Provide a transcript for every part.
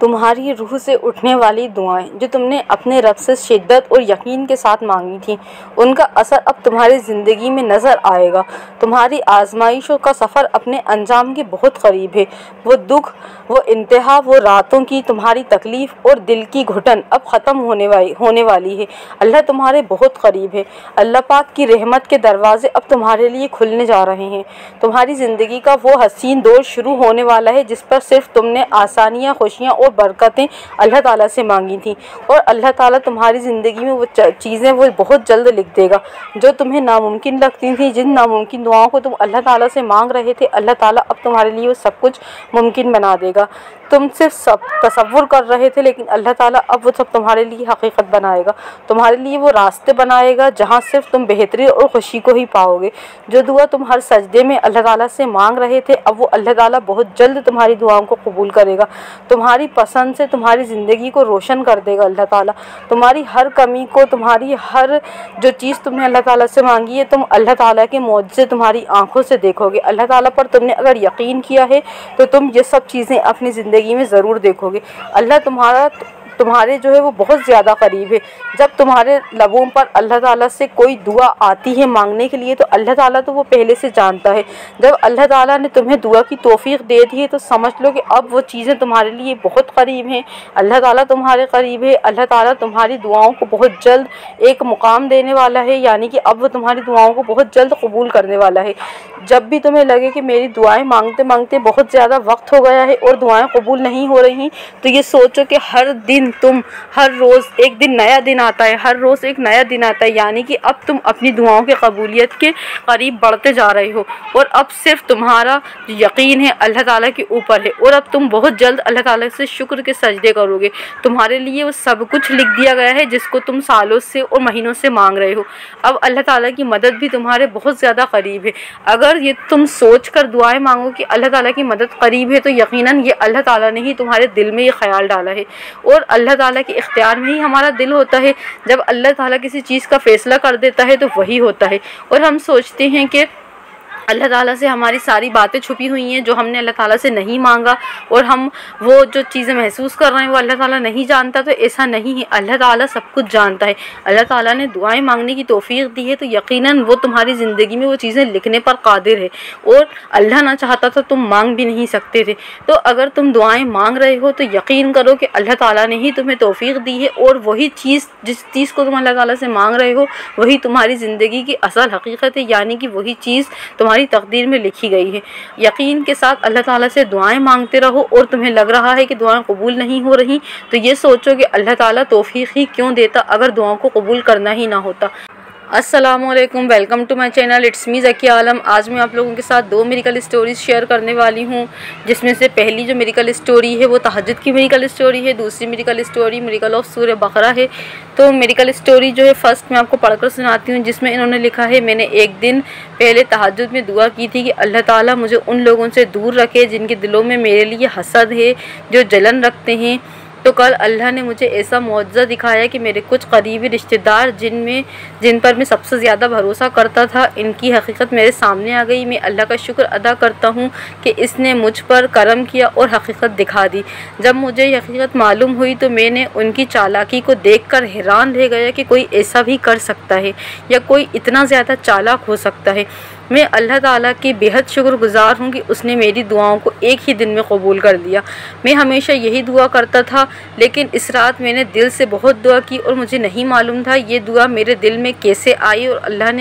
तुम्हारी रूह से उठने वाली दुआएं जो तुमने अपने रब से शिद्दत और यकीन के साथ मांगी थी, उनका असर अब तुम्हारी ज़िंदगी में नज़र आएगा। तुम्हारी आजमाइशों का सफ़र अपने अंजाम के बहुत करीब है। वो दुख, वो इंतहा, वो रातों की तुम्हारी तकलीफ़ और दिल की घुटन अब ख़त्म होने वाली है। अल्लाह तुम्हारे बहुत करीब है। अल्लाह पाक की रहमत के दरवाज़े अब तुम्हारे लिए खुलने जा रहे हैं। तुम्हारी ज़िंदगी का वो हसीन दौर शुरू होने वाला है जिस पर सिर्फ तुमने आसानियाँ, खुशियाँ और बरकतें अल्लाह ताला से मांगी थी, और अल्लाह ताला तुम्हारी ज़िंदगी में वो चीज़ें वो बहुत जल्द लिख देगा जो तुम्हें नामुमकिन लगती थी। जिन नामुमकिन दुआओं को तुम अल्लाह ताला से मांग रहे थे, अल्लाह ताला अब तुम्हारे लिए वो सब कुछ मुमकिन बना देगा। तुम सिर्फ सब तसव्वुर कर रहे थे, लेकिन अल्लाह ताला अब वो सब तुम्हारे लिए हकीकत बनाएगा। तुम्हारे लिए वो रास्ते बनाएगा जहाँ सिर्फ तुम बेहतरी और खुशी को ही पाओगे। जो दुआ तुम हर सजदे में अल्लाह ताला से मांग रहे थे, अब वो अल्लाह ताला बहुत जल्द तुम्हारी दुआओं को कबूल करेगा। तुम्हारी पसंद से तुम्हारी ज़िंदगी को रोशन कर देगा अल्लाह ताला। तुम्हारी हर कमी को, तुम्हारी हर जो चीज़ तुमने अल्लाह ताला से मांगी है, तुम अल्लाह ताला के मौजज़े तुम्हारी आंखों से देखोगे। अल्लाह ताला पर तुमने अगर यकीन किया है तो तुम ये सब चीज़ें अपनी ज़िंदगी में ज़रूर देखोगे। अल्लाह तुम्हारे जो है वो बहुत ज़्यादा करीब है। जब तुम्हारे लबों पर अल्लाह ताला से कोई दुआ आती है मांगने के लिए, तो अल्लाह ताला तो वो पहले से जानता है। जब अल्लाह ताला ने तुम्हें दुआ की तौफीक दे दी है, तो समझ लो कि अब वो चीज़ें तुम्हारे लिए बहुत करीब हैं। अल्लाह ताला तुम्हारे करीब है। अल्लाह ताला तुम्हारी दुआओं को बहुत जल्द एक मुकाम देने वाला है, यानी कि अब वो तुम्हारी दुआओं को बहुत जल्द कबूल करने वाला है। जब भी तुम्हें लगे कि मेरी दुआएं मांगते मांगते बहुत ज़्यादा वक्त हो गया है और दुआएं कबूल नहीं हो रही, तो ये सोचो कि हर दिन तुम, हर रोज़ एक दिन नया दिन आता है, हर रोज़ एक नया दिन आता है, यानी कि अब तुम अपनी दुआओं की कबूलियत के करीब बढ़ते जा रहे हो। और अब सिर्फ तुम्हारा यकीन है अल्लाह ताला के ऊपर है, और अब तुम बहुत जल्द अल्लाह ताला से शुक्र के सजदे करोगे। तुम्हारे लिए वो सब कुछ लिख दिया गया है जिसको तुम सालों से और महीनों से मांग रहे हो। अब अल्लाह ताला की मदद भी तुम्हारे बहुत ज़्यादा करीब है। अगर ये तुम सोच कर दुआएं मांगो कि अल्लाह ताला की मदद करीब है, तो यकीनन ये अल्लाह ताला ने ही तुम्हारे दिल में ये ख्याल डाला है। और अल्लाह ताला के इख्तियार में ही हमारा दिल होता है। जब अल्लाह ताला किसी चीज़ का फ़ैसला कर देता है तो वही होता है। और हम सोचते हैं कि अल्लाह ताला से हमारी सारी बातें छुपी हुई हैं जो हमने अल्लाह ताला से नहीं मांगा, और हम वो जो चीज़ें महसूस कर रहे हैं वो अल्लाह ताला नहीं जानता। तो ऐसा नहीं है, अल्लाह ताला सब कुछ जानता है। अल्लाह ताला ने दुआएं मांगने की तौफीक दी है, तो यकीनन वो तुम्हारी ज़िंदगी में वो चीज़ें लिखने पर कादिर है, और अल्लाह ना चाहता तो तुम मांग भी नहीं सकते थे। तो अगर तुम दुआएँ मांग रहे हो तो यकीन करो कि अल्लाह ताला ने ही तुम्हें तौफीक दी है, और वही चीज़, जिस चीज़ को तुम अल्लाह ताला से मांग रहे हो, वही तुम्हारी ज़िंदगी की असल हकीकत है, यानी कि वही चीज़ तुम्हारी तकदीर में लिखी गई है। यकीन के साथ अल्लाह ताला से दुआएं मांगते रहो, और तुम्हें लग रहा है कि दुआएं कबूल नहीं हो रही, तो ये सोचो कि अल्लाह ताला तौफीक ही क्यों देता अगर दुआओं को कबूल करना ही ना होता। अस्सलामुअलैकुम, welcome to my channel, it's me Zakia Alam. आज मैं आप लोगों के साथ 2 मिरेकल स्टोरीज़ शेयर करने वाली हूँ, जिसमें से पहली जो मिरेकल स्टोरी है वो तहज्जुद की मिरेकल स्टोरी है। दूसरी मिरेकल स्टोरी मिरेकल ऑफ सूरह बकरा है। तो मिरेकल स्टोरी जो है फर्स्ट मैं आपको पढ़कर सुनाती हूँ, जिसमें इन्होंने लिखा है, मैंने एक दिन पहले तहज्जुद में दुआ की थी कि अल्लाह ताला मुझे उन लोगों से दूर रखे जिनके दिलों में मेरे लिए हसद है, जो जलन रखते हैं। तो कल अल्लाह ने मुझे ऐसा मुआज़ा दिखाया कि मेरे कुछ करीबी रिश्तेदार जिन पर मैं सबसे ज़्यादा भरोसा करता था, इनकी हकीकत मेरे सामने आ गई। मैं अल्लाह का शुक्र अदा करता हूँ कि इसने मुझ पर करम किया और हकीकत दिखा दी। जब मुझे ये हकीकत मालूम हुई तो मैंने उनकी चालाकी को देखकर हैरान रह गया कि कोई ऐसा भी कर सकता है, या कोई इतना ज़्यादा चालाक हो सकता है। मैं अल्लाह ताला की बेहद शुक्रगुज़ार हूँ कि उसने मेरी दुआओं को एक ही दिन में कबूल कर लिया। मैं हमेशा यही दुआ करता था, लेकिन इस रात मैंने दिल से बहुत दुआ की और मुझे नहीं मालूम था ये दुआ मेरे दिल में कैसे आई, और अल्लाह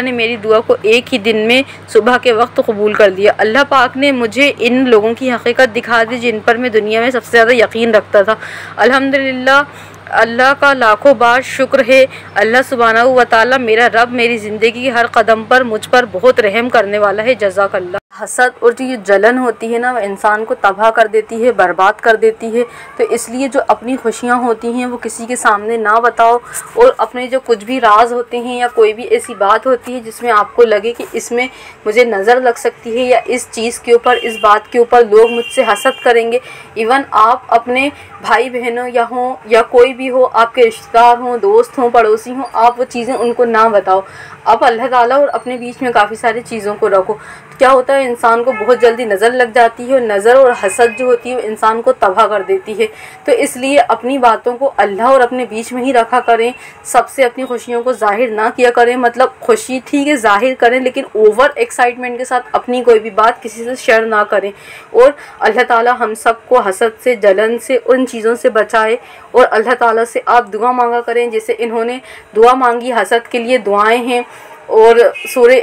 ने मेरी दुआ को एक ही दिन में सुबह के वक्त कबूल कर लिया। अल्लाह पाक ने मुझे इन लोगों की हकीकत दिखा दी जिन पर मैं दुनिया में सबसे ज़्यादा यकीन रखता था। अल्हम्दुलिल्लाह, अल्लाह का लाखों बार शुक्र है। अल्लाह सुब्हानहू व तआला मेरा रब मेरी ज़िंदगी के हर कदम पर मुझ पर बहुत रहम करने वाला है। जज़ाकल्लाह। हसद और जो ये जलन होती है ना, वह इंसान को तबाह कर देती है, बर्बाद कर देती है। तो इसलिए जो अपनी खुशियाँ होती हैं वो किसी के सामने ना बताओ, और अपने जो कुछ भी राज होते हैं या कोई भी ऐसी बात होती है जिसमें आपको लगे कि इसमें मुझे नज़र लग सकती है, या इस चीज़ के ऊपर, इस बात के ऊपर लोग मुझसे हसद करेंगे, इवन आप अपने भाई बहनों या कोई भी हो, आपके रिश्तेदार हों, दोस्त हों, पड़ोसी हों, आप वो चीज़ें उनको ना बताओ। अब अल्लाह ताला और अपने बीच में काफ़ी सारी चीज़ों को रखो। क्या होता है, इंसान को बहुत जल्दी नज़र लग जाती है और नज़र और हसद जो होती है वो इंसान को तबाह कर देती है। तो इसलिए अपनी बातों को अल्लाह और अपने बीच में ही रखा करें, सबसे अपनी खुशियों को जाहिर ना किया करें। मतलब खुशी ठीक है ज़ाहिर करें, लेकिन ओवर एक्साइटमेंट के साथ अपनी कोई भी बात किसी से शेयर ना करें। और अल्लाह ताला हम सबको हसद से, जलन से, उन चीज़ों से बचाए। और अल्लाह ताला से आप दुआ मांगा करें, जैसे इन्होंने दुआ मांगी। हसद के लिए दुआएं हैं और सूरे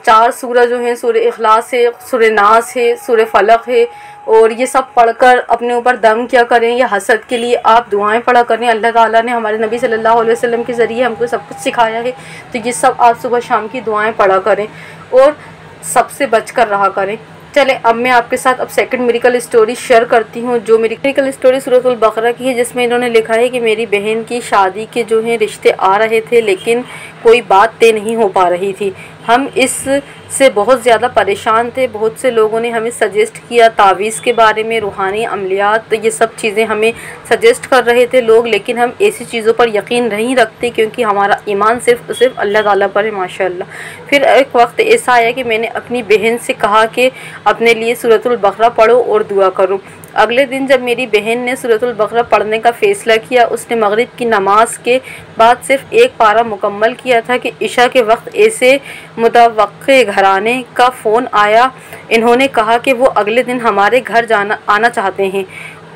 4 सूरह जो हैं, सूरह इखलास है, सूरह नास है, सूरह फलक है, और ये सब पढ़कर अपने ऊपर दम किया करें। या हसद के लिए आप दुआएं पढ़ा करें। अल्लाह ताला ने हमारे नबी सल्लल्लाहु अलैहि वसल्लम के ज़रिए हमको सब कुछ सिखाया है। तो ये सब आप सुबह शाम की दुआएं पढ़ा करें और सबसे बच कर रहा करें। चले अब मैं आपके साथ अब सेकंड मिरेकल स्टोरी शेयर करती हूँ, जो मेरी मिरेकल स्टोरी सूरतुल बकरा की है, जिसमें इन्होंने लिखा है कि मेरी बहन की शादी के जो हैं रिश्ते आ रहे थे, लेकिन कोई बात तय नहीं हो पा रही थी। हम इससे बहुत ज़्यादा परेशान थे। बहुत से लोगों ने हमें सजेस्ट किया तावीज़ के बारे में, रूहानी अमलियात, तो ये सब चीज़ें हमें सजेस्ट कर रहे थे लोग, लेकिन हम ऐसी चीज़ों पर यकीन नहीं रखते क्योंकि हमारा ईमान सिर्फ अल्लाह ताला पर है माशाअल्लाह। फिर एक वक्त ऐसा आया कि मैंने अपनी बहन से कहा कि अपने लिए सूरतुल बकरा पढ़ो और दुआ करो। अगले दिन जब मेरी बहन ने सूरतुल बकरा पढ़ने का फ़ैसला किया, उसने मगरिब की नमाज के बाद सिर्फ एक पारा मुकम्मल किया था कि इशा के वक्त ऐसे मुतवक्के घराने का फ़ोन आया। इन्होंने कहा कि वो अगले दिन हमारे घर आना चाहते हैं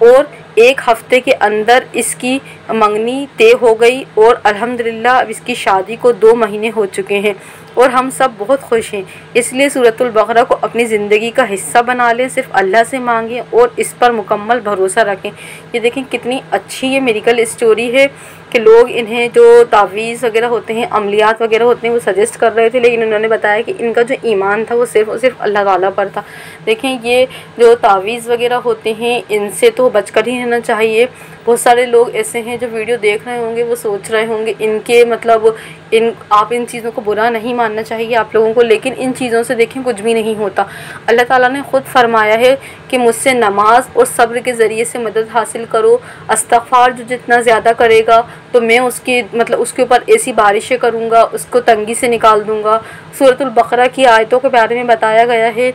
और 1 हफ़्ते के अंदर इसकी मंगनी तय हो गई और अल्हम्दुलिल्लाह अब इसकी शादी को 2 महीने हो चुके हैं और हम सब बहुत खुश हैं। इसलिए सूरतुल बकरा को अपनी ज़िंदगी का हिस्सा बना लें, सिर्फ अल्लाह से मांगें और इस पर मुकम्मल भरोसा रखें। ये देखें कितनी अच्छी ये मिरेकल स्टोरी है कि लोग इन्हें जो तावीज़ वगैरह होते हैं, अमलियात वगैरह होते हैं, वो सजेस्ट कर रहे थे, लेकिन उन्होंने बताया कि इनका जो ईमान था वो सिर्फ और सिर्फ अल्लाह ताला पर था। देखें ये जो तावीज़ वगैरह होते हैं इनसे तो बचकर ही रहना चाहिए। बहुत सारे लोग ऐसे हैं जो वीडियो देख रहे होंगे, वो सोच रहे होंगे इनके मतलब आप इन चीज़ों को बुरा नहीं मानना चाहिए आप लोगों को, लेकिन इन चीज़ों से देखें कुछ भी नहीं होता। अल्लाह ताला ने ख़ुद फरमाया है कि मुझसे नमाज और सब्र के ज़रिए से मदद हासिल करो। इस्तिग़फ़ार जो जितना ज़्यादा करेगा तो मैं उसके ऊपर ऐसी बारिशें करूँगा, उसको तंगी से निकाल दूँगा। सूरतुल बकरा की आयतों के बारे में बताया गया है।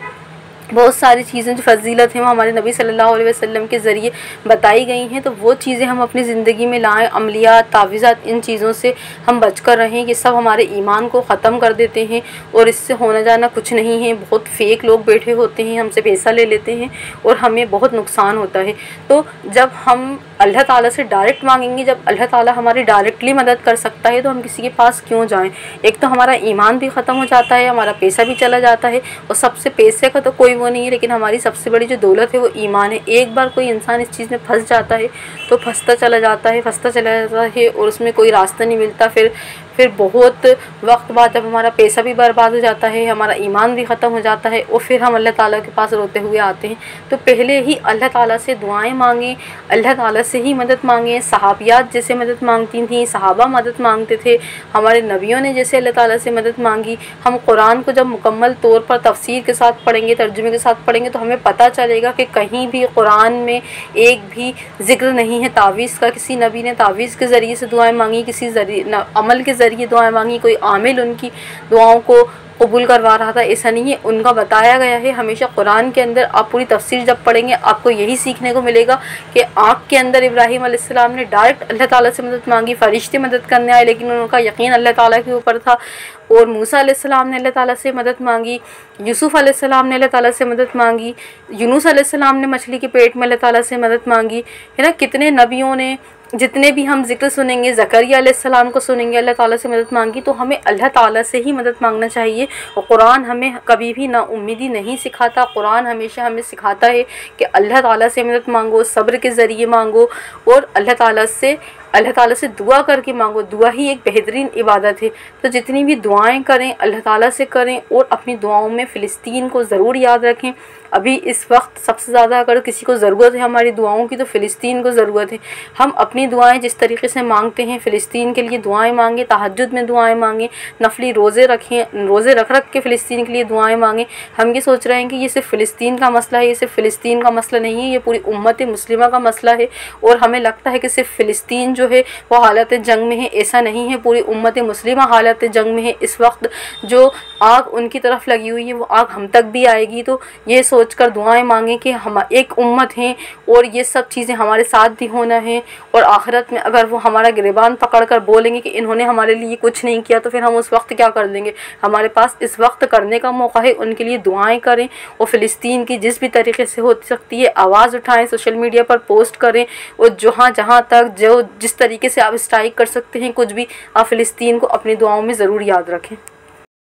बहुत सारी चीज़ें जो फजीलत हैं वो हमारे नबी सल्लल्लाहु अलैहि वसल्लम के ज़रिए बताई गई हैं। तो वो चीज़ें हम अपनी ज़िंदगी में लाएं। अमलियात, तावीज़ात, इन चीज़ों से हम बचकर रहें। ये सब हमारे ईमान को ख़त्म कर देते हैं और इससे होना जाना कुछ नहीं है। बहुत फ़ेक लोग बैठे होते हैं, हमसे पैसा ले लेते हैं और हमें बहुत नुकसान होता है। तो जब हम अल्लाह ताला से डायरेक्ट मांगेंगे, जब अल्लाह ताला हमारी डायरेक्टली मदद कर सकता है, तो हम किसी के पास क्यों जाएं। एक तो हमारा ईमान भी ख़त्म हो जाता है, हमारा पैसा भी चला जाता है और सबसे पैसे का तो कोई वो नहीं है, लेकिन हमारी सबसे बड़ी जो दौलत है वो ईमान है। एक बार कोई इंसान इस चीज़ में फंस जाता है तो फंसता चला जाता है और उसमें कोई रास्ता नहीं मिलता। फिर बहुत वक्त बाद जब हमारा पैसा भी बर्बाद हो जाता है, हमारा ईमान भी ख़त्म हो जाता है और फिर हम अल्लाह ताला के पास रोते हुए आते हैं। तो पहले ही अल्लाह ताला से दुआएं मांगें, अल्लाह ताला से ही मदद मांगें। सहाबियात जैसे मदद मांगती थीं, सहाबा मदद मांगते थे, हमारे नबियों ने जैसे अल्लाह ताला से मदद मांगी। हम कुरान को जब मुकम्मल तौर पर तफसीर के साथ पढ़ेंगे, तर्जुमे के साथ पढ़ेंगे, तो हमें पता चलेगा कि कहीं भी कुरान में एक भी ज़िक्र नहीं है तावीज़ का। किसी नबी ने तावीज़ के ज़रिए से दुआएं मांगी, किसी अमल के ज़रिए दुआएं मांगी, कोई आमिल उनकी दुआओं को कबूल करवा रहा था, ऐसा नहीं है। उनका बताया गया है हमेशा कुरान के अंदर। आप पूरी तफसीर जब पढ़ेंगे आपको यही सीखने को मिलेगा कि आँख के अंदर इब्राहीम अलैहिस्सलाम ने डायरेक्ट अल्लाह ताला से मदद मांगी, फरिश्ते मदद करने आए, लेकिन उनका यकीन अल्लाह ताला के ऊपर था। और मूसा अलैहिस्सलाम ने अल्लाह ताला से मदद मांगी, यूसुफ अलैहिस्सलाम ने अल्लाह ताला से मदद मांगी, यूनुस अलैहिस्सलाम ने मछली के पेट में अल्लाह ताला से मदद मांगी, है ना। कितने नबियों ने, जितने भी हम जिक्र सुनेंगे, ज़करिया अलैहिस्सलाम को सुनेंगे, अल्लाह ताला से मदद मांगी। तो हमें अल्लाह ताला से ही मदद मांगना चाहिए। और कुरान हमें कभी भी ना उम्मीदी नहीं सिखाता। कुरान हमेशा हमें सिखाता है कि अल्लाह ताला से मदद मांगो, सब्र के ज़रिए मांगो और अल्लाह ताला से दुआ करके मांगो। दुआ ही एक बेहतरीन इबादत है। तो जितनी भी दुआएं करें अल्लाह ताला से करें और अपनी दुआओं में फ़िलिस्तीन को ज़रूर याद रखें। अभी इस वक्त सबसे ज़्यादा अगर किसी को ज़रूरत है हमारी दुआओं की, तो फ़िलिस्तीन को ज़रूरत है। हम अपनी दुआएं जिस तरीके से मांगते हैं, फ़िलिस्तीन के लिए दुआएं मांगें, तहज्जुद में दुआएं मांगें, नफली रोज़े रखें, रोज़े रख के फ़िलिस्तीन के लिए दुआएं मांगें। हम ये सोच रहे हैं कि ये सिर्फ फ़िलिस्तीन का मसला है, ये सिर्फ फ़िलिस्तीन का मसला नहीं है, ये पूरी उम्मत मुस्लिमा का मसला है। और हमें लगता है कि सिर्फ फ़िलिस्तीन जो है वो हालत जंग में है, ऐसा नहीं है, पूरी उम्मत मुस्लिमा हालत जंग में है। इस वक्त जो आग उनकी तरफ लगी हुई है वो आग हम तक भी आएगी। तो ये सोचकर दुआएं मांगें कि हम एक उम्मत हैं और ये सब चीज़ें हमारे साथ भी होना है, और आखिरत में अगर वो हमारा गिरबान पकड़ कर बोलेंगे कि इन्होंने हमारे लिए कुछ नहीं किया, तो फिर हम उस वक्त क्या कर देंगे। हमारे पास इस वक्त करने का मौका है, उनके लिए दुआएं करें और फ़िलिस्तीन की जिस भी तरीके से हो सकती है आवाज़ उठाएं, सोशल मीडिया पर पोस्ट करें, और जहाँ तक जो जिस तरीके से आप स्ट्राइक कर सकते हैं कुछ भी, आप फ़िलिस्तीन को अपनी दुआओं में ज़रूर याद रखें।